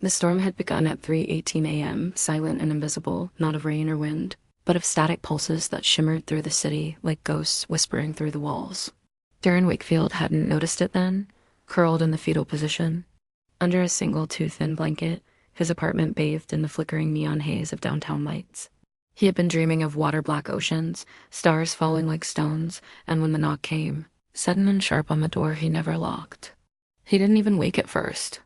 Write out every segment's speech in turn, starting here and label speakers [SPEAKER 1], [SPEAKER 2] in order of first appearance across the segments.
[SPEAKER 1] The storm had begun at 3:18 a.m., silent and invisible, not of rain or wind, but of static pulses that shimmered through the city like ghosts whispering through the walls. Darren Wakefield hadn't noticed it then, curled in the fetal position, under a single too-thin blanket, his apartment bathed in the flickering neon haze of downtown lights. He had been dreaming of water-black oceans, stars falling like stones, and when the knock came, sudden and sharp on the door he never locked. He didn't even wake at first.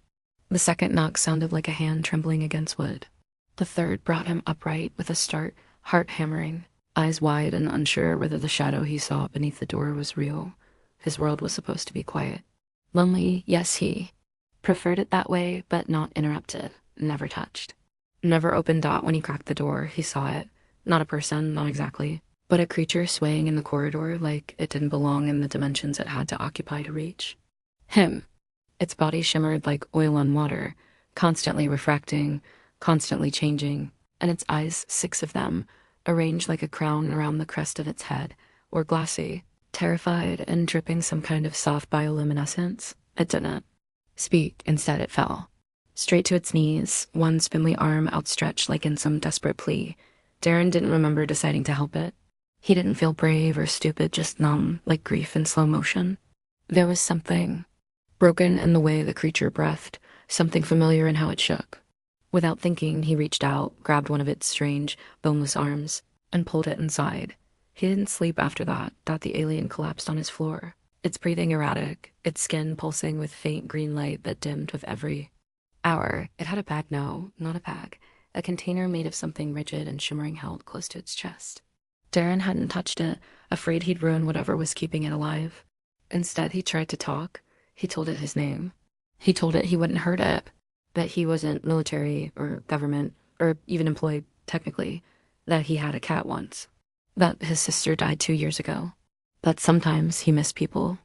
[SPEAKER 1] The second knock sounded like a hand trembling against wood. The third brought him upright with a start, heart hammering, eyes wide and unsure whether the shadow he saw beneath the door was real. His world was supposed to be quiet. Lonely, yes, he preferred it that way, but not interrupted, never touched. Never opened dot when he cracked the door, he saw it. Not a person, not exactly, but a creature swaying in the corridor like it didn't belong in the dimensions it had to occupy to reach. Him. Its body shimmered like oil on water, constantly refracting, constantly changing, and its eyes, 6 of them, arranged like a crown around the crest of its head, were glassy, terrified, and dripping some kind of soft bioluminescence. It didn't speak. Instead, it fell. Straight to its knees, one spindly arm outstretched like in some desperate plea. Darren didn't remember deciding to help it. He didn't feel brave or stupid, just numb, like grief in slow motion. There was something broken in the way the creature breathed, something familiar in how it shook. Without thinking, he reached out, grabbed one of its strange, boneless arms, and pulled it inside. He didn't sleep after that. The alien collapsed on his floor, its breathing erratic, its skin pulsing with faint green light that dimmed with every hour. It had a bag, no, not a bag. A container made of something rigid and shimmering held close to its chest. Darren hadn't touched it, afraid he'd ruin whatever was keeping it alive. Instead, he tried to talk. He told it his name. He told it he wouldn't hurt it, that he wasn't military or government or even employed, technically, that he had a cat once, that his sister died 2 years ago, that sometimes he missed people,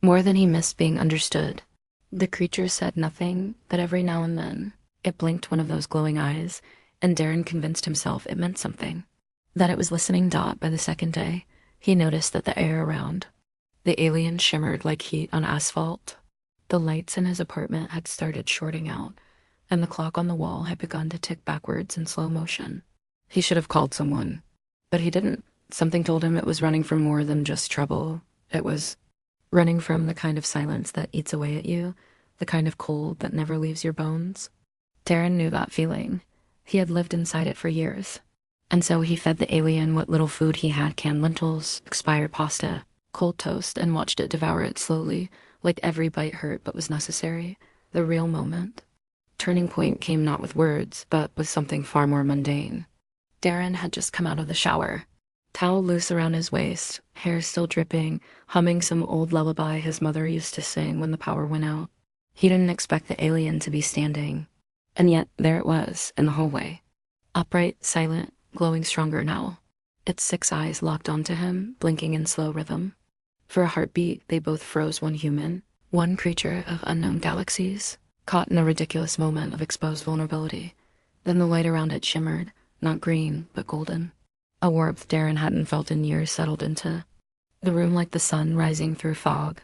[SPEAKER 1] more than he missed being understood. The creature said nothing, but every now and then, it blinked one of those glowing eyes, and Darren convinced himself it meant something. That it was listening. By the second day, he noticed that the air around the alien shimmered like heat on asphalt. The lights in his apartment had started shorting out, and the clock on the wall had begun to tick backwards in slow motion. He should have called someone, but he didn't. Something told him it was running from more than just trouble. It was running from the kind of silence that eats away at you, the kind of cold that never leaves your bones. Darren knew that feeling. He had lived inside it for years. And so he fed the alien what little food he had: canned lentils, expired pasta, cold toast, and watched it devour it slowly, like every bite hurt but was necessary. The real moment. Turning point came not with words, but with something far more mundane. Darren had just come out of the shower, towel loose around his waist, hair still dripping, humming some old lullaby his mother used to sing when the power went out. He didn't expect the alien to be standing, and yet there it was, in the hallway. Upright, silent, glowing stronger now. Its 6 eyes locked onto him, blinking in slow rhythm. For a heartbeat, they both froze. One human, one creature of unknown galaxies, caught in a ridiculous moment of exposed vulnerability. Then the light around it shimmered, not green, but golden. A warmth Darren hadn't felt in years settled into the room like the sun rising through fog.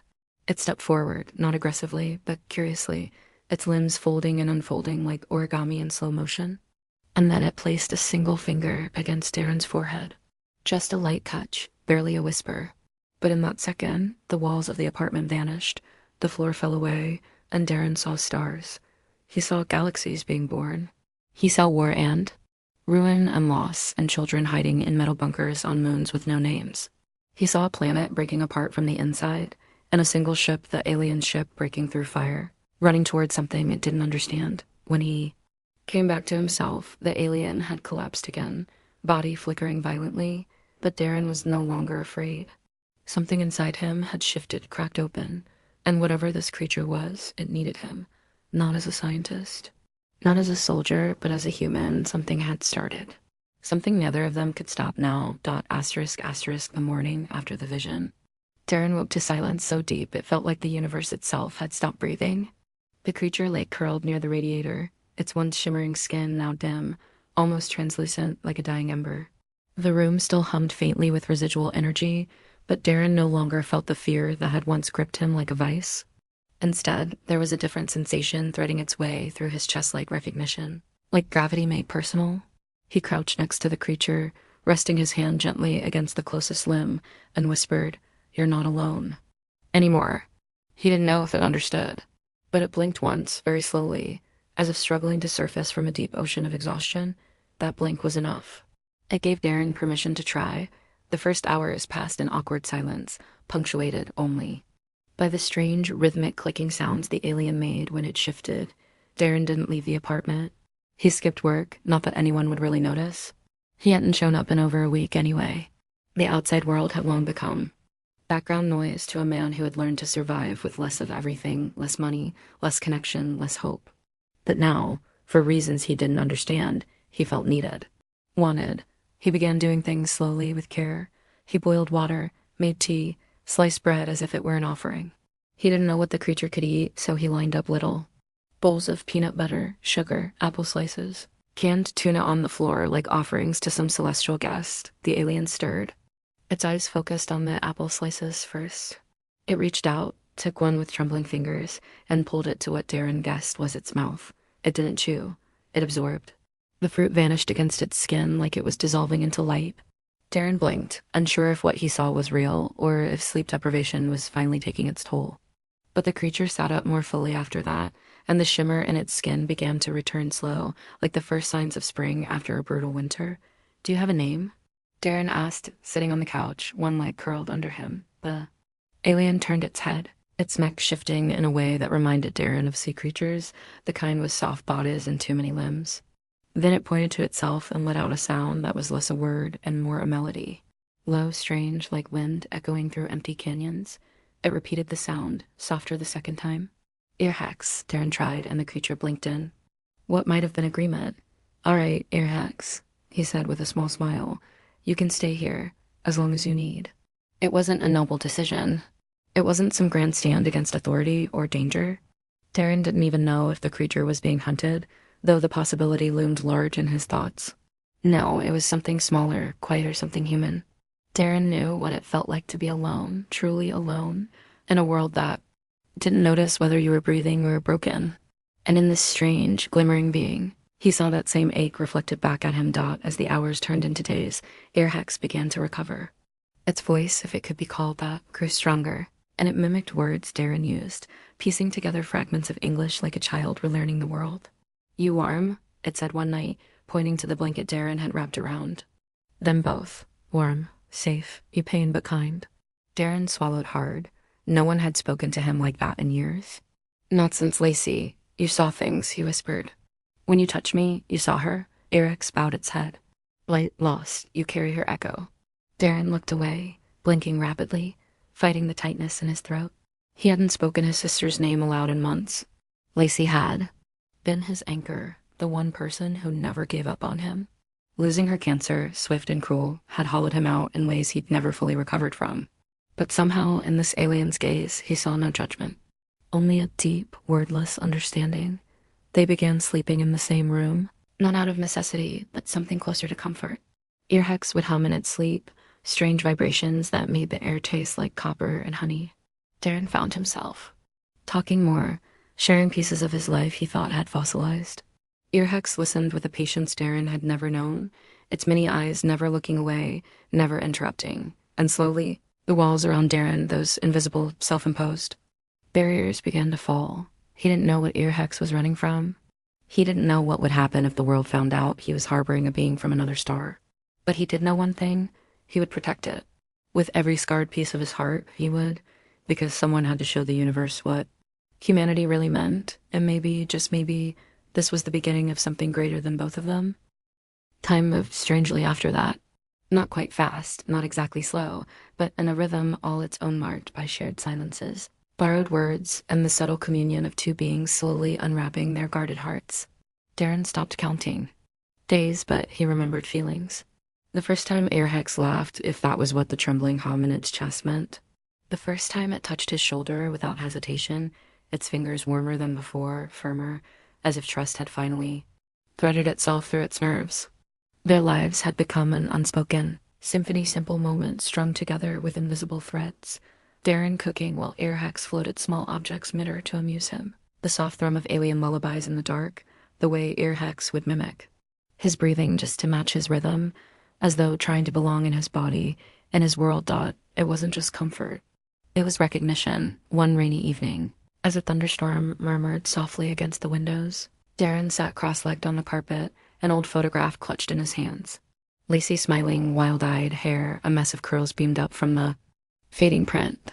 [SPEAKER 1] It stepped forward, not aggressively, but curiously, its limbs folding and unfolding like origami in slow motion. And then it placed a single finger against Darren's forehead. Just a light touch, barely a whisper. But in that second, the walls of the apartment vanished, the floor fell away, and Darren saw stars. He saw galaxies being born. He saw war and ruin and loss, and children hiding in metal bunkers on moons with no names. He saw a planet breaking apart from the inside, and a single ship, the alien ship, breaking through fire, running towards something it didn't understand. When he came back to himself, the alien had collapsed again, body flickering violently, but Darren was no longer afraid. Something inside him had shifted, cracked open, and whatever this creature was, it needed him, not as a scientist, not as a soldier, but as a human. Something had started. Something neither of them could stop now. **** The morning after the vision. Darren woke to silence so deep it felt like the universe itself had stopped breathing. The creature lay curled near the radiator, its once shimmering skin now dim, almost translucent like a dying ember. The room still hummed faintly with residual energy, but Darren no longer felt the fear that had once gripped him like a vice. Instead, there was a different sensation threading its way through his chest like recognition, like gravity made personal. He crouched next to the creature, resting his hand gently against the closest limb, and whispered, "You're not alone." Anymore. He didn't know if it understood, but it blinked once, very slowly, as if struggling to surface from a deep ocean of exhaustion. That blink was enough. It gave Darren permission to try. The first hours passed in awkward silence, punctuated only by the strange, rhythmic clicking sounds the alien made when it shifted. Darren didn't leave the apartment. He skipped work, not that anyone would really notice. He hadn't shown up in over a week anyway. The outside world had long become background noise to a man who had learned to survive with less of everything, less money, less connection, less hope. But now, for reasons he didn't understand, he felt needed, wanted. He began doing things slowly with care. He boiled water, made tea, sliced bread as if it were an offering. He didn't know what the creature could eat, so he lined up little bowls of peanut butter, sugar, apple slices, canned tuna on the floor like offerings to some celestial guest. The alien stirred. Its eyes focused on the apple slices first. It reached out, took one with trembling fingers, and pulled it to what Darren guessed was its mouth. It didn't chew. It absorbed. The fruit vanished against its skin like it was dissolving into light. Darren blinked, unsure if what he saw was real or if sleep deprivation was finally taking its toll. But the creature sat up more fully after that, and the shimmer in its skin began to return slow, like the first signs of spring after a brutal winter. "Do you have a name?" Darren asked, sitting on the couch, one leg curled under him. The alien turned its head, its neck shifting in a way that reminded Darren of sea creatures, the kind with soft bodies and too many limbs. Then it pointed to itself and let out a sound that was less a word and more a melody. Low, strange, like wind echoing through empty canyons. It repeated the sound, softer the second time. "Ear hacks," Darren tried, and the creature blinked in. What might have been agreement? "All right, ear hacks," he said with a small smile. "You can stay here, as long as you need." It wasn't a noble decision. It wasn't some grandstand against authority or danger. Darren didn't even know if the creature was being hunted, though the possibility loomed large in his thoughts. No, it was something smaller, quieter, something human. Darren knew what it felt like to be alone, truly alone, in a world that didn't notice whether you were breathing or broken. And in this strange, glimmering being, he saw that same ache reflected back at him. As the hours turned into days, Airhex began to recover. Its voice, if it could be called that, grew stronger, and it mimicked words Darren used, piecing together fragments of English like a child relearning the world. "You warm?" it said one night, pointing to the blanket Darren had wrapped around. Them both. Warm, safe, you pain but kind. Darren swallowed hard. No one had spoken to him like that in years. "Not since Lacey. You saw things," he whispered. "When you touched me, you saw her?" Eric's bowed its head. "Light lost, you carry her echo." Darren looked away, blinking rapidly, fighting the tightness in his throat. He hadn't spoken his sister's name aloud in months. Lacey had been his anchor, the one person who never gave up on him. Losing her cancer, swift and cruel, had hollowed him out in ways he'd never fully recovered from. But somehow, in this alien's gaze, he saw no judgment. Only a deep, wordless understanding. They began sleeping in the same room, not out of necessity, but something closer to comfort. Earhex would hum in its sleep, strange vibrations that made the air taste like copper and honey. Darren found himself talking more, sharing pieces of his life he thought had fossilized. Earhex listened with a patience Darren had never known, its many eyes never looking away, never interrupting. And slowly, the walls around Darren, those invisible, self-imposed barriers, began to fall. He didn't know what Earhex was running from. He didn't know what would happen if the world found out he was harboring a being from another star. But he did know one thing. He would protect it. With every scarred piece of his heart, he would, because someone had to show the universe what humanity really meant, and maybe, just maybe, this was the beginning of something greater than both of them. Time moved strangely after that. Not quite fast, not exactly slow, but in a rhythm all its own marked by shared silences, borrowed words, and the subtle communion of two beings slowly unwrapping their guarded hearts. Darren stopped counting. Days, but he remembered feelings. The first time Airhex laughed, if that was what the trembling hum in its chest meant. The first time it touched his shoulder without hesitation, its fingers warmer than before, firmer, as if trust had finally threaded itself through its nerves. Their lives had become an unspoken symphony, simple moments strung together with invisible threads. Darren cooking while air hacks floated small objects mid-air to amuse him. The soft thrum of alien lullabies in the dark, the way ear hacks would mimic. His breathing just to match his rhythm, as though trying to belong in his body, and his world thought it wasn't just comfort. It was recognition, one rainy evening. As a thunderstorm murmured softly against the windows, Darren sat cross-legged on the carpet, an old photograph clutched in his hands. Lacey smiling, wild-eyed, hair, a mess of curls beamed up from the fading print.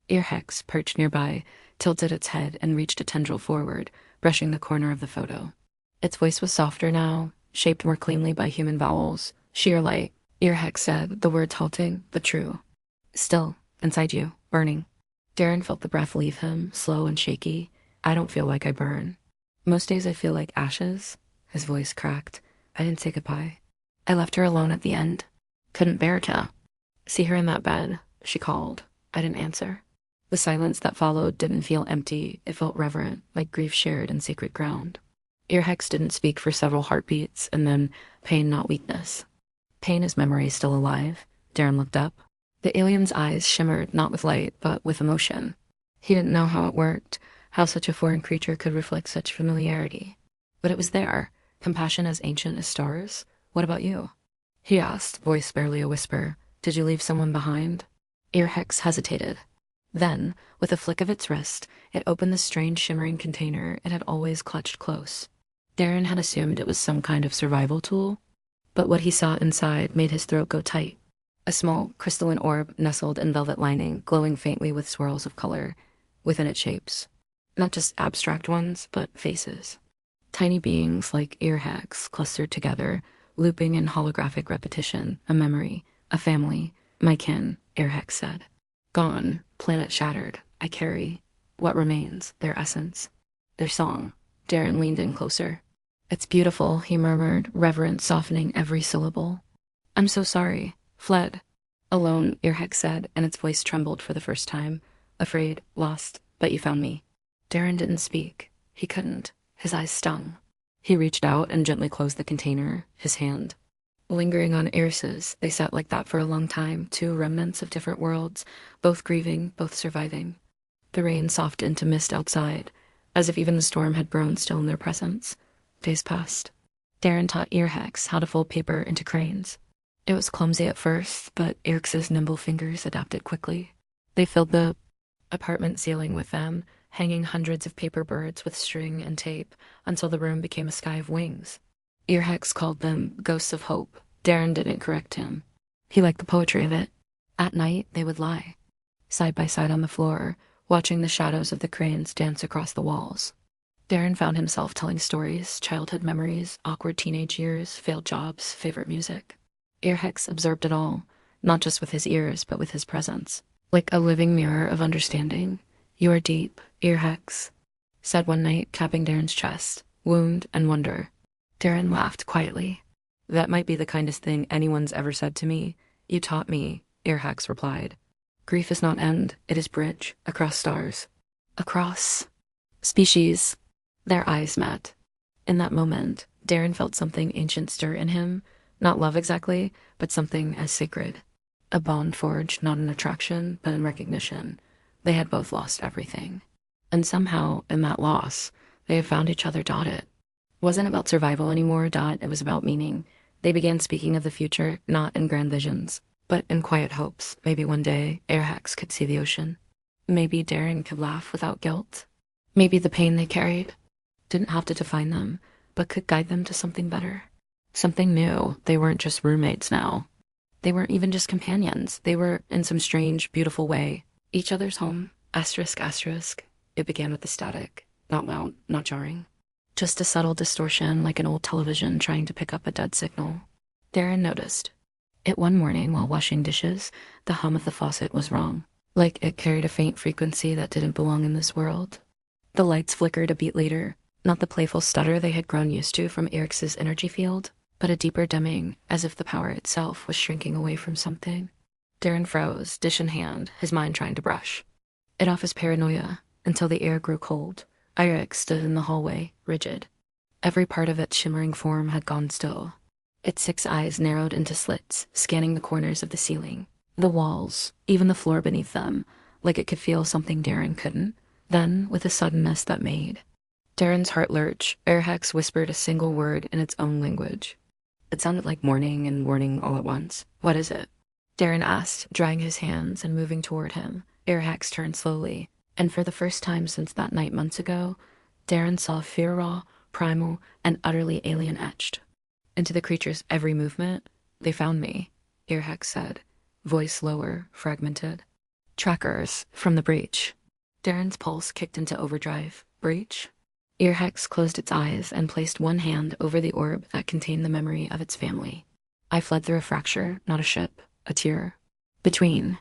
[SPEAKER 1] Earhex, perched nearby, tilted its head and reached a tendril forward, brushing the corner of the photo. Its voice was softer now, shaped more cleanly by human vowels. Sheer light, Earhex said, the words halting, but true. Still, inside you, burning. Darren felt the breath leave him, slow and shaky. I don't feel like I burn. Most days I feel like ashes. His voice cracked. I didn't say goodbye. I left her alone at the end. Couldn't bear to see her in that bed. She called. I didn't answer. The silence that followed didn't feel empty. It felt reverent, like grief shared in sacred ground. Earhex didn't speak for several heartbeats, and then pain, not weakness. Pain is memory still alive. Darren looked up. The alien's eyes shimmered not with light, but with emotion. He didn't know how it worked, how such a foreign creature could reflect such familiarity. But it was there, compassion as ancient as stars. What about you? He asked, voice barely a whisper. Did you leave someone behind? Earhex hesitated. Then, with a flick of its wrist, it opened the strange shimmering container it had always clutched close. Darren had assumed it was some kind of survival tool, but what he saw inside made his throat go tight. A small, crystalline orb nestled in velvet lining, glowing faintly with swirls of color within its shapes. Not just abstract ones, but faces. Tiny beings like earhacks clustered together, looping in holographic repetition, a memory, a family, my kin, earhex said. Gone, planet shattered, I carry what remains, their essence, their song. Darren leaned in closer. It's beautiful, he murmured, reverence softening every syllable. I'm so sorry. Fled. Alone, Earhex said, and its voice trembled for the first time. Afraid, lost, but you found me. Darren didn't speak. He couldn't. His eyes stung. He reached out and gently closed the container, his hand. Lingering on Iris's, they sat like that for a long time, two remnants of different worlds, both grieving, both surviving. The rain softened to mist outside, as if even the storm had grown still in their presence. Days passed. Darren taught Earhex how to fold paper into cranes. It was clumsy at first, but Erix's nimble fingers adapted quickly. They filled the apartment ceiling with them, hanging hundreds of paper birds with string and tape until the room became a sky of wings. Earhex called them ghosts of hope. Darren didn't correct him. He liked the poetry of it. At night, they would lie, side by side on the floor, watching the shadows of the cranes dance across the walls. Darren found himself telling stories, childhood memories, awkward teenage years, failed jobs, favorite music. Earhex observed it all, not just with his ears, but with his presence. Like a living mirror of understanding. You are deep, Earhex, said one night, tapping Darren's chest. Wound and wonder. Darren laughed quietly. That might be the kindest thing anyone's ever said to me. You taught me, Earhex replied. Grief is not end, it is bridge, across stars. Across species. Their eyes met. In that moment, Darren felt something ancient stir in him. Not love exactly, but something as sacred. A bond forged not in attraction, but in recognition. They had both lost everything. And somehow, in that loss, they had found each other. It wasn't about survival anymore. It was about meaning. They began speaking of the future, not in grand visions, but in quiet hopes. Maybe one day, Earhex could see the ocean. Maybe Darren could laugh without guilt. Maybe the pain they carried didn't have to define them, but could guide them to something better. Something new. They weren't just roommates now. They weren't even just companions. They were, in some strange, beautiful way, each other's home. Asterisk, asterisk. It began with the static. Not loud, not jarring. Just a subtle distortion, like an old television trying to pick up a dead signal. Darren noticed. It one morning, while washing dishes, the hum of the faucet was wrong. Like it carried a faint frequency that didn't belong in this world. The lights flickered a beat later. Not the playful stutter they had grown used to from Erix's energy field, but a deeper dimming, as if the power itself was shrinking away from something. Darren froze, dish in hand, his mind trying to brush it off his paranoia, until the air grew cold. Irix stood in the hallway, rigid. Every part of its shimmering form had gone still. Its 6 eyes narrowed into slits, scanning the corners of the ceiling, the walls, even the floor beneath them, like it could feel something Darren couldn't. Then, with a suddenness that made Darren's heart lurch, Airhex whispered a single word in its own language. It sounded like morning and warning all at once. "What is it?" Darren asked, drying his hands and moving toward him. Airhex turned slowly, and for the first time since that night months ago, Darren saw fear raw, primal, and utterly alien etched into the creature's every movement. "They found me," Airhex said, voice lower, fragmented. "Trackers from the breach." Darren's pulse kicked into overdrive. "Breach?" Earhex closed its eyes and placed one hand over the orb that contained the memory of its family. "I fled through a fracture, not a ship, a tear. Between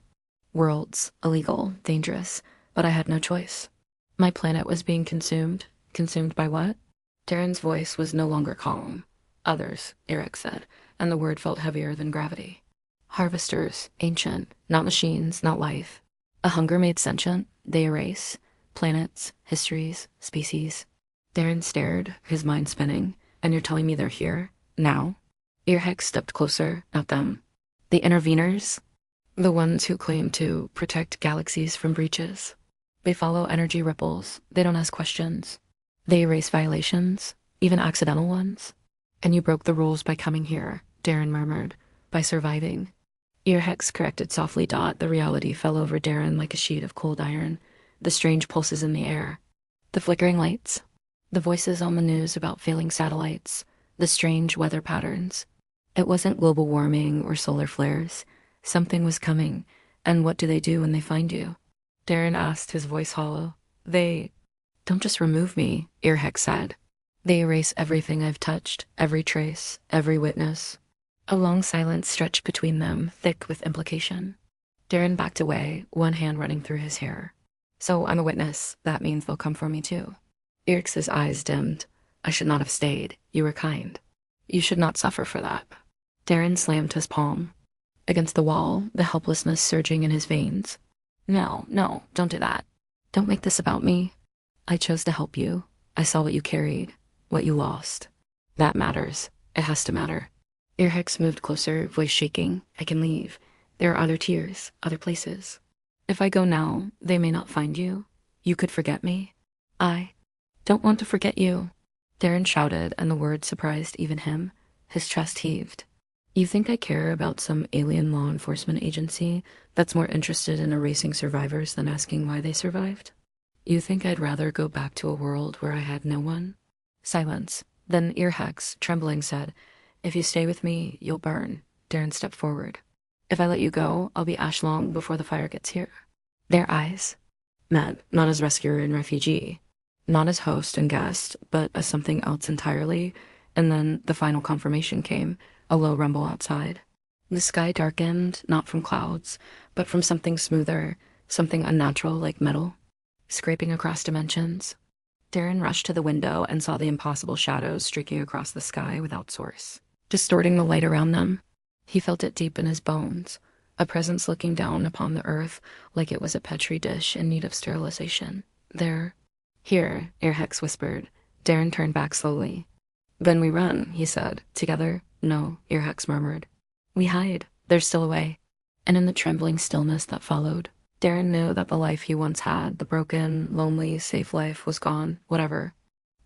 [SPEAKER 1] worlds, illegal, dangerous, but I had no choice. My planet was being consumed. Consumed by what?" Darren's voice was no longer calm. "Others," Eric said, and the word felt heavier than gravity. "Harvesters, ancient, not machines, not life. A hunger made sentient, they erase. Planets, histories, species." Darren stared, his mind spinning. "And you're telling me they're here? Now?" Earhex stepped closer. "Not them. The interveners? The ones who claim to protect galaxies from breaches. They follow energy ripples. They don't ask questions. They erase violations, even accidental ones. And you broke the rules by coming here," Darren murmured. "By surviving." Earhex corrected softly. The reality fell over Darren like a sheet of cold iron. The strange pulses in the air. The flickering lights. The voices on the news about failing satellites. The strange weather patterns. It wasn't global warming or solar flares. Something was coming. And what do they do when they find you? Darren asked, his voice hollow. "They don't just remove me," Earhex said. "They erase everything I've touched, every trace, every witness." A long silence stretched between them, thick with implication. Darren backed away, one hand running through his hair. "So I'm a witness. That means they'll come for me too." Eric's eyes dimmed. "I should not have stayed. You were kind. You should not suffer for that." Darren slammed his palm against the wall, the helplessness surging in his veins. No, don't do that. Don't make this about me. I chose to help you. I saw what you carried, what you lost. That matters. It has to matter." Earhex moved closer, voice shaking. "I can leave. There are other tiers, other places. If I go now, they may not find you. You could forget me. I don't want to forget you." Darren shouted, and the words surprised even him. His chest heaved. "You think I care about some alien law enforcement agency that's more interested in erasing survivors than asking why they survived? You think I'd rather go back to a world where I had no one?" Silence. Then Earhex, trembling, said, "If you stay with me, you'll burn." Darren stepped forward. "If I let you go, I'll be ash long before the fire gets here." Their eyes met, not as rescuer and refugee, not as host and guest, but as something else entirely. And then the final confirmation came, a low rumble outside. The sky darkened, not from clouds, but from something smoother, something unnatural like metal, scraping across dimensions. Darren rushed to the window and saw the impossible shadows streaking across the sky without source, distorting the light around them. He felt it deep in his bones, a presence looking down upon the earth like it was a petri dish in need of sterilization. "There." "Here," Earhex whispered. Darren turned back slowly. "Then we run," he said. "Together?" "No," Earhex murmured. "We hide. There's still a way." And in the trembling stillness that followed, Darren knew that the life he once had, the broken, lonely, safe life, was gone. Whatever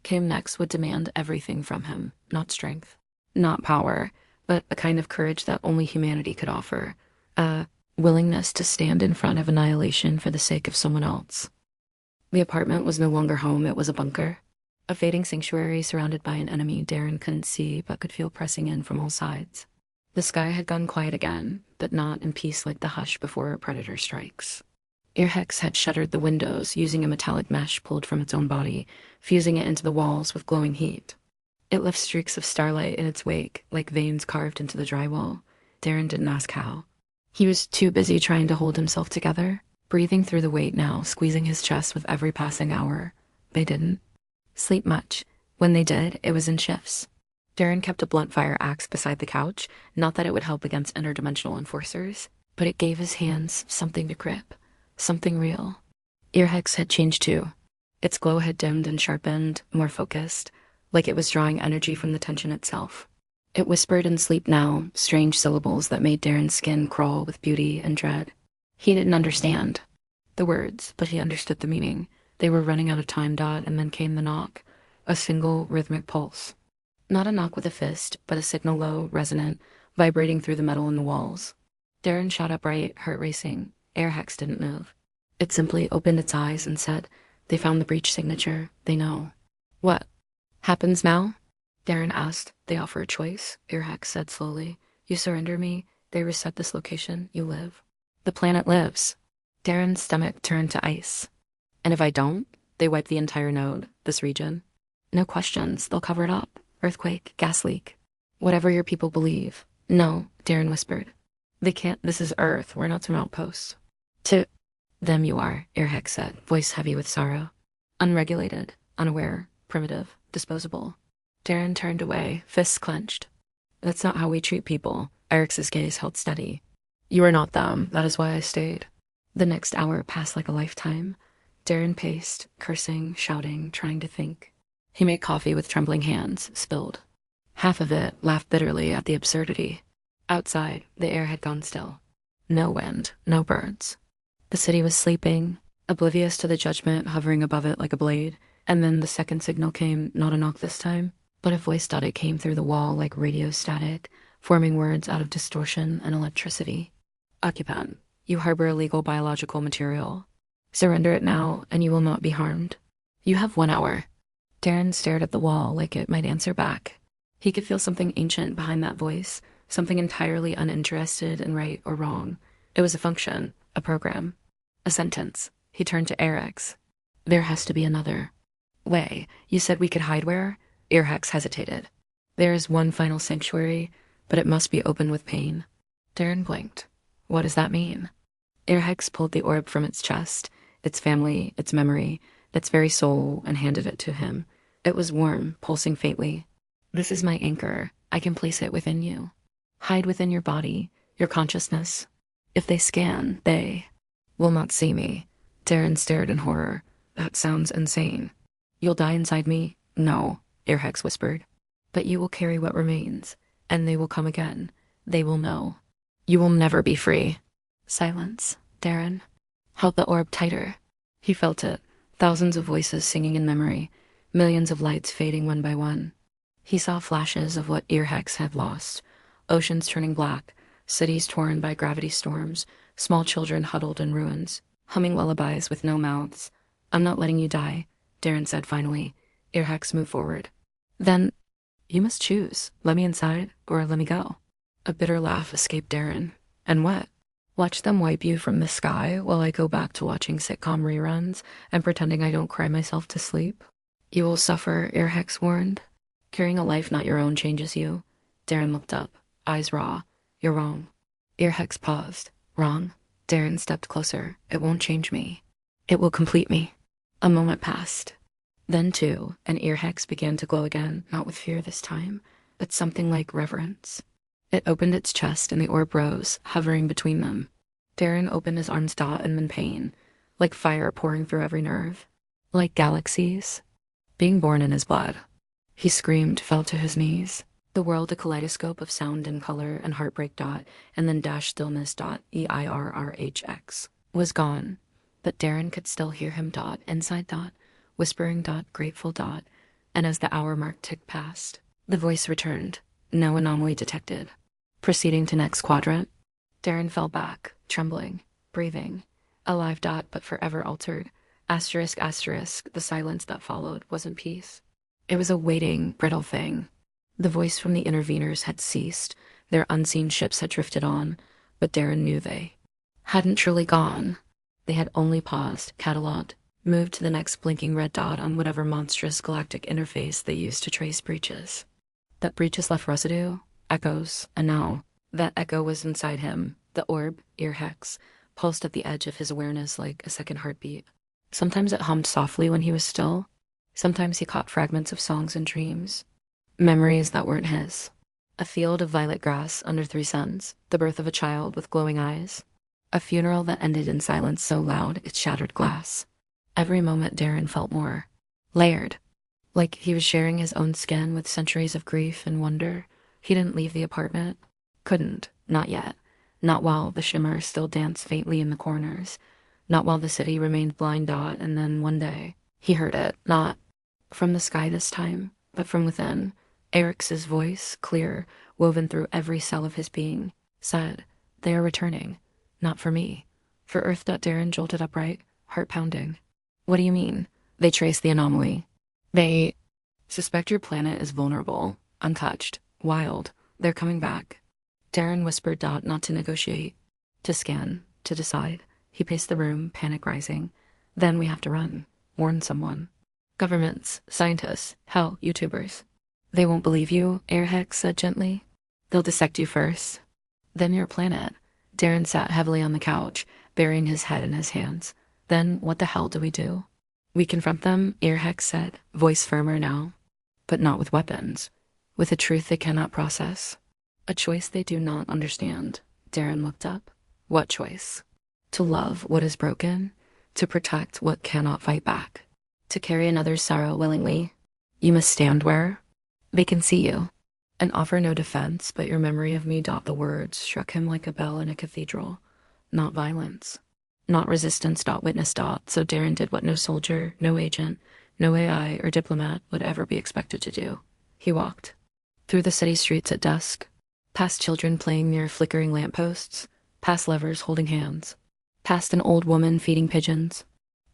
[SPEAKER 1] came next would demand everything from him. Not strength, not power, but a kind of courage that only humanity could offer. A willingness to stand in front of annihilation for the sake of someone else. The apartment was no longer home, it was a bunker. A fading sanctuary surrounded by an enemy Darren couldn't see but could feel pressing in from all sides. The sky had gone quiet again, but not in peace like the hush before a predator strikes. Earhex had shuttered the windows using a metallic mesh pulled from its own body, fusing it into the walls with glowing heat. It left streaks of starlight in its wake, like veins carved into the drywall. Darren didn't ask how. He was too busy trying to hold himself together, breathing through the weight now, squeezing his chest with every passing hour. They didn't sleep much. When they did, it was in shifts. Darren kept a blunt fire axe beside the couch, not that it would help against interdimensional enforcers, but it gave his hands something to grip, something real. Earhex had changed too. Its glow had dimmed and sharpened, more focused, like it was drawing energy from the tension itself. It whispered in sleep now, strange syllables that made Darren's skin crawl with beauty and dread. He didn't understand. the words, but he understood the meaning. They were running out of time, and then came the knock. A single rhythmic pulse. Not a knock with a fist, but a signal low, resonant, vibrating through the metal in the walls. Darren shot upright, heart racing. Airhex didn't move. It simply opened its eyes and said, "They found the breach signature. They know." "What happens now?" Darren asked. "They offer a choice," Airhex said slowly. "You surrender me, they reset this location, you live." "The planet lives." Darren's stomach turned to ice. "And if I don't, they wipe the entire node, this region." "No questions, they'll cover it up. Earthquake, gas leak. Whatever your people believe." "No," Darren whispered. "They can't. This is Earth. We're not some outposts." "To them you are," Airhex said, voice heavy with sorrow. "Unregulated, unaware, primitive, disposable." Darren turned away, fists clenched. "That's not how we treat people." Eric's gaze held steady. "You are not them. That is why I stayed." The next hour passed like a lifetime. Darren paced, cursing, shouting, trying to think. He made coffee with trembling hands, spilled. Half of it laughed bitterly at the absurdity. Outside, the air had gone still. No wind, no birds. The city was sleeping, oblivious to the judgment hovering above it like a blade, and then the second signal came, not a knock this time, but a voice static came through the wall like radio static, forming words out of distortion and electricity. "Occupant, you harbor illegal biological material. Surrender it now, and you will not be harmed. You have 1 hour." Darren stared at the wall like it might answer back. He could feel something ancient behind that voice, something entirely uninterested in right or wrong. It was a function, a program, a sentence. He turned to Airhex. "There has to be another way. You said we could hide where?" Airhex hesitated. "There is one final sanctuary, but it must be open with pain." Darren blinked. "What does that mean?" Airhex pulled the orb from its chest, its family, its memory, its very soul, and handed it to him. It was warm, pulsing faintly. "This is my anchor. I can place it within you. Hide within your body, your consciousness. If they scan, they will not see me." Darren stared in horror. "That sounds insane." "You'll die inside me?" "No," Airhex whispered. "But you will carry what remains, and they will come again. They will know. You will never be free." Silence. Darren held the orb tighter. He felt it. Thousands of voices singing in memory, millions of lights fading one by one. He saw flashes of what Airhex had lost. Oceans turning black, cities torn by gravity storms, small children huddled in ruins, humming lullabies with no mouths. "I'm not letting you die," Darren said finally. Airhex moved forward. "Then you must choose. Let me inside, or let me go." A bitter laugh escaped Darren. "And what? Watch them wipe you from the sky while I go back to watching sitcom reruns and pretending I don't cry myself to sleep?" "You will suffer," Airhex warned. "Carrying a life not your own changes you." Darren looked up, eyes raw. "You're wrong." Airhex paused. "Wrong?" Darren stepped closer. "It won't change me. It will complete me." A moment passed. Then, too, an Airhex began to glow again, not with fear this time, but something like reverence. It opened its chest and the orb rose, hovering between them. Darren opened his arms in pain, like fire pouring through every nerve. Like galaxies being born in his blood. He screamed, fell to his knees. The world a kaleidoscope of sound and color and heartbreak and then dash stillness EIRRHX was gone. But Darren could still hear him inside whispering grateful and as the hour mark ticked past, the voice returned. No anomaly detected. Proceeding to next quadrant. Darren fell back, trembling, breathing. Alive but forever altered. Asterisk, asterisk, the silence that followed wasn't peace. It was a waiting, brittle thing. The voice from the interveners had ceased. Their unseen ships had drifted on, but Darren knew they hadn't truly gone. They had only paused, catalogued, moved to the next blinking red dot on whatever monstrous galactic interface they used to trace breaches. That breaches left residue, echoes, and now that echo was inside him. The orb, Airhex, pulsed at the edge of his awareness like a second heartbeat. Sometimes it hummed softly when he was still. Sometimes he caught fragments of songs and dreams. Memories that weren't his. A field of violet grass under 3 suns, the birth of a child with glowing eyes. A funeral that ended in silence so loud it shattered glass. Every moment Darren felt more layered. Like he was sharing his own skin with centuries of grief and wonder. He didn't leave the apartment. Couldn't. Not yet. Not while the shimmer still danced faintly in the corners. Not while the city remained blind dot, and then one day, he heard it, not from the sky this time, but from within. Eric's voice, clear, woven through every cell of his being, said, "They are returning. Not for me." For Earth. Darren jolted upright, heart pounding. "What do you mean?" "They trace the anomaly. They suspect your planet is vulnerable, untouched, wild. They're coming back." Darren whispered. Not to negotiate, to scan, to decide. He paced the room, panic rising. "Then we have to run. Warn someone. Governments, scientists, hell, YouTubers." "They won't believe you," Airhex said gently. "They'll dissect you first. Then your planet." Darren sat heavily on the couch, burying his head in his hands. "Then what the hell do we do?" "We confront them," Airhex said, voice firmer now. "But not with weapons. With a truth they cannot process. A choice they do not understand." Darren looked up. "What choice?" "To love what is broken, to protect what cannot fight back, to carry another's sorrow willingly. You must stand where they can see you, and offer no defense, but your memory of me." The words struck him like a bell in a cathedral. Not violence, not resistance. Witness. So Darren did what no soldier, no agent, no AI or diplomat would ever be expected to do. He walked through the city streets at dusk, past children playing near flickering lampposts, past lovers holding hands, past an old woman feeding pigeons,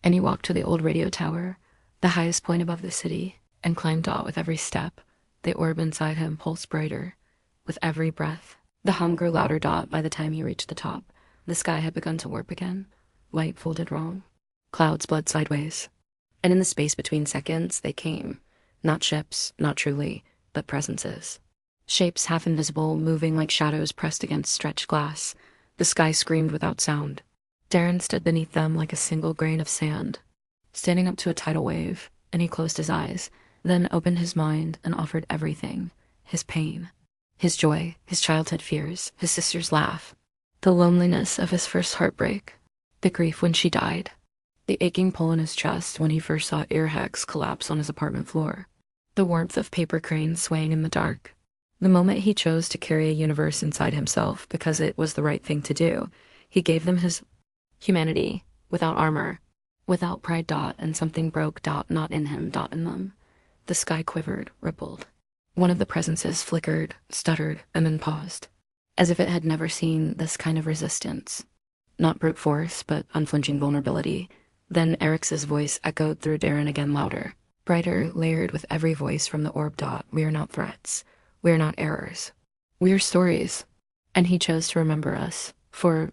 [SPEAKER 1] and he walked to the old radio tower, the highest point above the city, and climbed out with every step. The orb inside him pulsed brighter with every breath. The hum grew louder. By the time he reached the top, the sky had begun to warp again. Light folded wrong. Clouds bled sideways. And in the space between seconds, they came. Not ships, not truly, but presences. Shapes half invisible, moving like shadows pressed against stretched glass. The sky screamed without sound. Darren stood beneath them like a single grain of sand, standing up to a tidal wave, and he closed his eyes, then opened his mind and offered everything. His pain, his joy, his childhood fears, his sister's laugh, the loneliness of his first heartbreak, the grief when she died, the aching pull in his chest when he first saw Earhex collapse on his apartment floor, the warmth of paper cranes swaying in the dark, the moment he chose to carry a universe inside himself because it was the right thing to do. He gave them his humanity, without armor, without pride. And something broke. Not in him. In them. The sky quivered, rippled. One of the presences flickered, stuttered, and then paused, as if it had never seen this kind of resistance. Not brute force, but unflinching vulnerability. Then Eric's voice echoed through Darren again, louder, brighter, layered with every voice from the orb. "We are not threats. We are not errors. We are stories." And he chose to remember us. For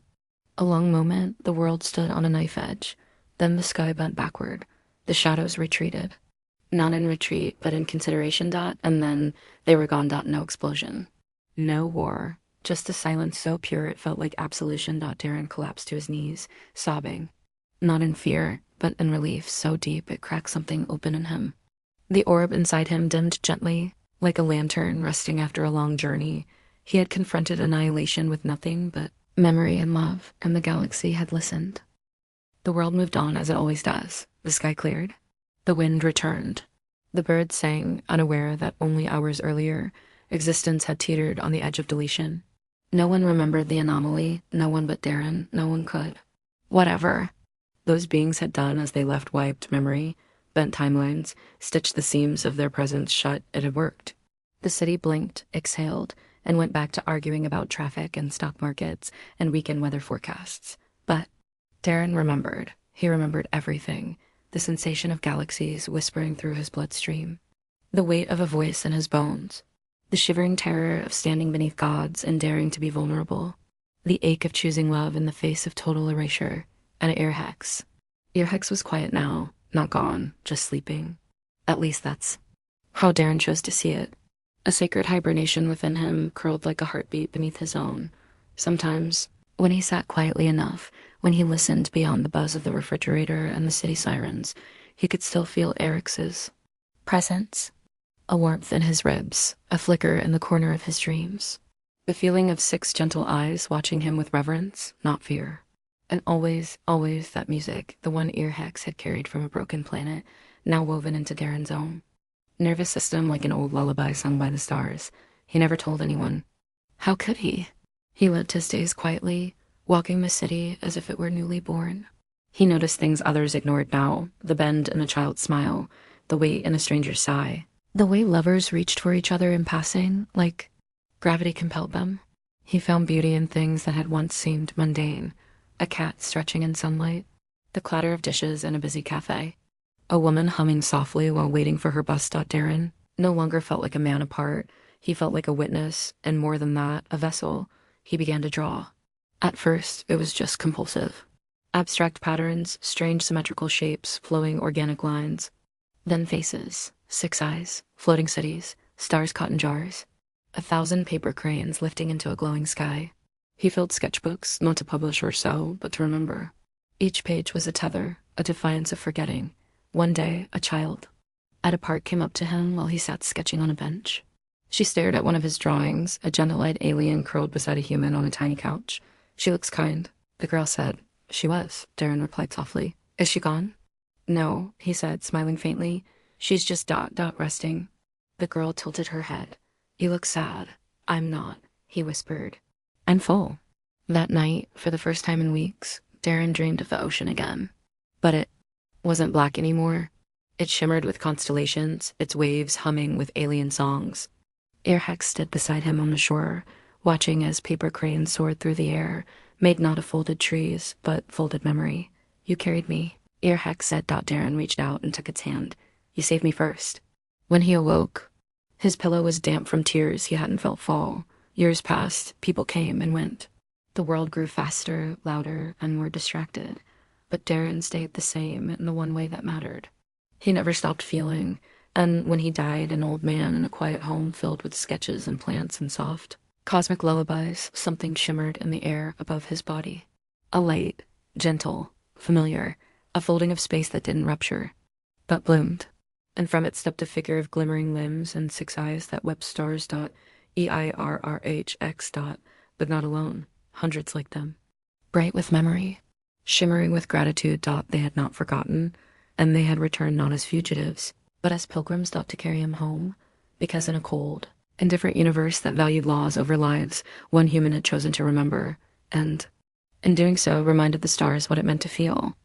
[SPEAKER 1] a long moment, the world stood on a knife edge. Then the sky bent backward. The shadows retreated. Not in retreat, but in consideration. And then they were gone. No explosion. No war. Just a silence so pure it felt like absolution. Darren collapsed to his knees, sobbing. Not in fear, but in relief so deep it cracked something open in him. The orb inside him dimmed gently, like a lantern resting after a long journey. He had confronted annihilation with nothing but memory and love, and the galaxy had listened. The world moved on as it always does. The sky cleared. The wind returned. The birds sang, unaware that only hours earlier, existence had teetered on the edge of deletion. No one remembered the anomaly, no one but Darren, no one could. Whatever those beings had done as they left wiped memory, bent timelines, stitched the seams of their presence shut, it had worked. The city blinked, exhaled, and went back to arguing about traffic and stock markets and weekend weather forecasts. But Darren remembered. He remembered everything. The sensation of galaxies whispering through his bloodstream, the weight of a voice in his bones, the shivering terror of standing beneath gods and daring to be vulnerable, the ache of choosing love in the face of total erasure, and Earhex. Earhex was quiet now, not gone, just sleeping. At least that's how Darren chose to see it. A sacred hibernation within him curled like a heartbeat beneath his own. Sometimes, when he sat quietly enough, when he listened beyond the buzz of the refrigerator and the city sirens, he could still feel Eric's presence, a warmth in his ribs, a flicker in the corner of his dreams. The feeling of 6 gentle eyes watching him with reverence, not fear. And always, always that music, the one Earhex had carried from a broken planet, now woven into Darren's own. Nervous system like an old lullaby sung by the stars. He never told anyone. How could he? He lived his days quietly, walking the city as if it were newly born. He noticed things others ignored now, the bend in a child's smile, the weight in a stranger's sigh, the way lovers reached for each other in passing, like gravity compelled them. He found beauty in things that had once seemed mundane, a cat stretching in sunlight, the clatter of dishes in a busy cafe, a woman humming softly while waiting for her bus. Darren no longer felt like a man apart. He felt like a witness, and more than that, a vessel. He began to draw. At first, it was just compulsive. Abstract patterns, strange symmetrical shapes, flowing organic lines. Then faces, 6 eyes, floating cities, stars caught in jars. 1,000 paper cranes lifting into a glowing sky. He filled sketchbooks, not to publish or sell, but to remember. Each page was a tether, a defiance of forgetting. One day, a child at a park came up to him while he sat sketching on a bench. She stared at one of his drawings, a gentle-eyed alien curled beside a human on a tiny couch. "She looks kind," the girl said. "She was," Darren replied softly. "Is she gone?" "No," he said, smiling faintly. "She's just resting." The girl tilted her head. "You look sad." "I'm not," he whispered. "I'm full." That night, for the first time in weeks, Darren dreamed of the ocean again. But it wasn't black anymore. It shimmered with constellations, its waves humming with alien songs. Airhex stood beside him on the shore, watching as paper cranes soared through the air, made not of folded trees, but folded memory. "You carried me," Airhex said. Darren reached out and took its hand. "You saved me first." When he awoke, his pillow was damp from tears he hadn't felt fall. Years passed, people came and went. The world grew faster, louder, and more distracted. But Darren stayed the same in the one way that mattered. He never stopped feeling, and when he died, an old man in a quiet home filled with sketches and plants and soft cosmic lullabies, something shimmered in the air above his body. A light, gentle, familiar, a folding of space that didn't rupture, but bloomed. And from it stepped a figure of glimmering limbs and 6 eyes that wept stars. EIRRHX. But not alone, hundreds like them. Bright with memory, shimmering with gratitude. They had not forgotten, and they had returned not as fugitives, but as pilgrims to carry him home, because in a cold, indifferent universe that valued laws over lives, one human had chosen to remember, and, in doing so, reminded the stars what it meant to feel.